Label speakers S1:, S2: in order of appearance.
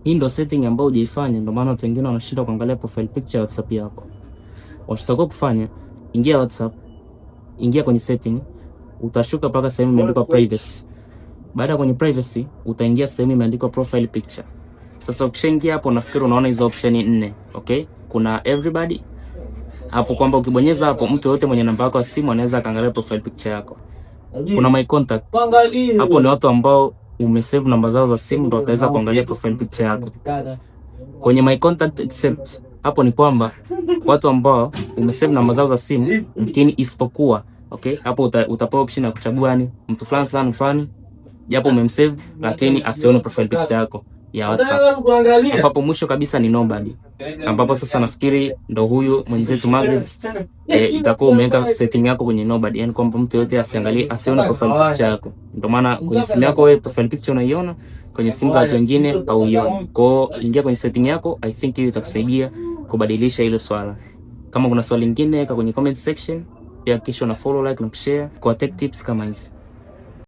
S1: Hii ndio setting ambayo hujaifanya, ndio maana watu wengine wanashinda kuangalia profile picture ya WhatsApp yako. Unachotakiwa kufanya, ingia WhatsApp, ingia kwenye setting, utashuka mpaka sehemu imeandikwa privacy. Baada kwenye privacy, utaingia sehemu imeandikwa profile picture. Sasa ukishaingia hapo, nafikiri unaona hizo option 4, okay? Kuna everybody hapo, kwamba ukibonyeza hapo mtu yote mwenye namba yako ya simu anaweza kaangalia profile picture yako. Kuna my contact. Hapo ni watu ambao umesave namba zao za simu ndio wataweza kuangalia profile picture yako. Kwenye my contact except, hapo ni kwamba watu ambao umesave namba zao za simu lakini isipokuwa, okay? Hapo utapewa option ya kuchagua yani mtu fulani japo umemsave lakini asione profile picture yako ya WhatsApp. Hapo mwisho kabisa ni nobody, ambapo sasa nafikiri ndo huyu mwenzetu Margaret itakuwa umeweka setting yako kwenye nobody, yani kwamba mtu yote asiangalie, asione profile picture yako. Ndio maana kwenye simu yako wewe profile picture unaiona, kwenye simu za watu wengine hauioni. Kwa ingia kwenye setting yako, I think hiyo itakusaidia kubadilisha hilo swala. Kama kuna swali lingine weka kwenye comment section, pia kisha na follow, like na share kwa tech tips kama hizi.